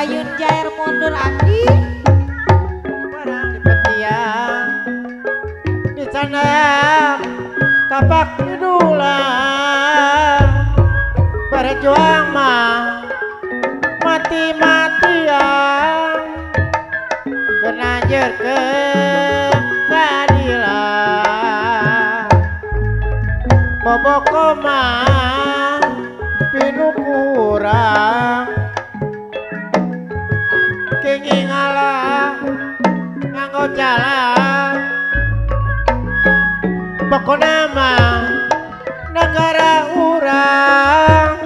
Ayun jair mundur aki barang di petiang di sana kapak idulang berjuang mah mati-matian kena ke keadilan bobok koma pinu kurang kenging ala nganggo jalan pokoknya mah negara urang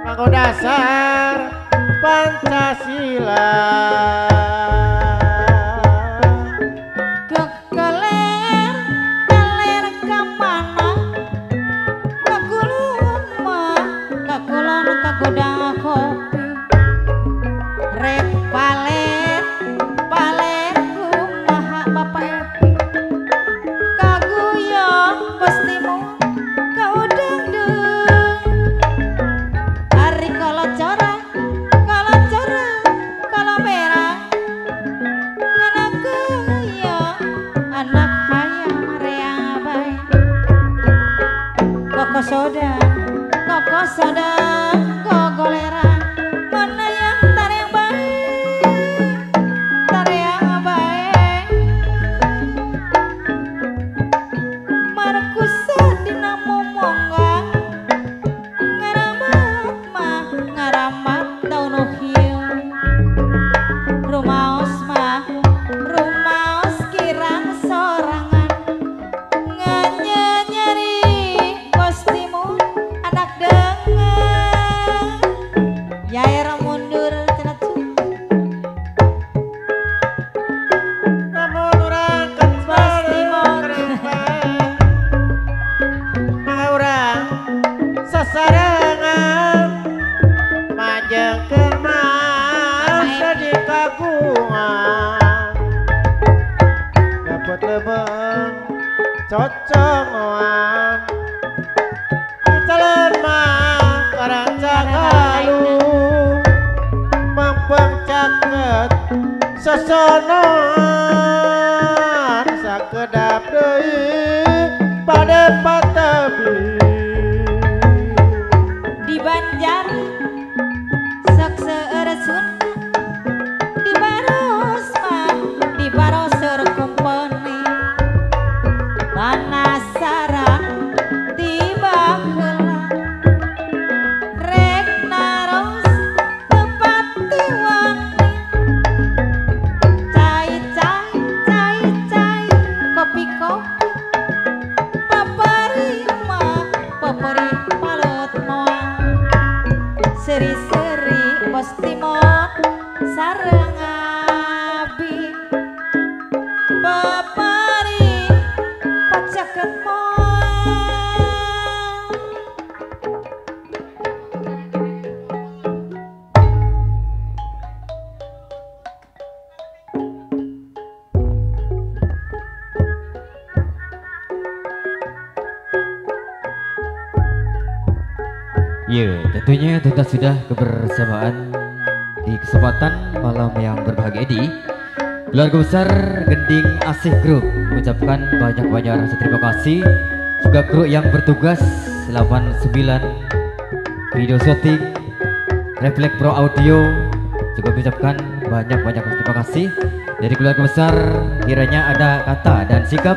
nganggo dasar Pancasila. kekeler keler kamana kakulun mah kakulun kagoda kopi rek paler paler kumaha bapak epi kaguyong pastimu kau dengdeng hari kalau corang kalau merah anak guyong anak hayam reang abai koko soda gogolera mana yang tareang baik markusa dina momonggang ngaramat mah ngaramat daun hiu rumaos mah rumaos kirang sorangan nyeri kostimu anak dengen yair mundur cenah namun urang Pastimon. urang sasarangan majeng kemas di kagungan dapat lebeng cocongan ditelan mah karancangalu mempeng caket sesonoan sakedap deui pada patabi di Banjar sok seureun di baros mah di baroseur kompeni panasaran di baheula rek naros tempat tuan cai kopi papari mah papari palet moal seri-seri bos timon sareng abi papari pacaket moal Ya, tentunya kita sudah kebersamaan di kesempatan malam yang berbahagia ini. Keluarga besar Gending Asih Group mengucapkan banyak-banyak rasa terima kasih. Juga kru yang bertugas 89 video shooting, Reflect Pro Audio juga mengucapkan banyak-banyak terima kasih. Dari keluarga besar, kiranya ada kata dan sikap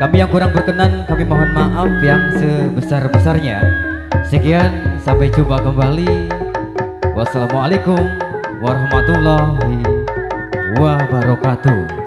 kami yang kurang berkenan, kami mohon maaf yang sebesar-besarnya. Sekian, sampai jumpa kembali. Wassalamualaikum warahmatullahi wabarakatuh.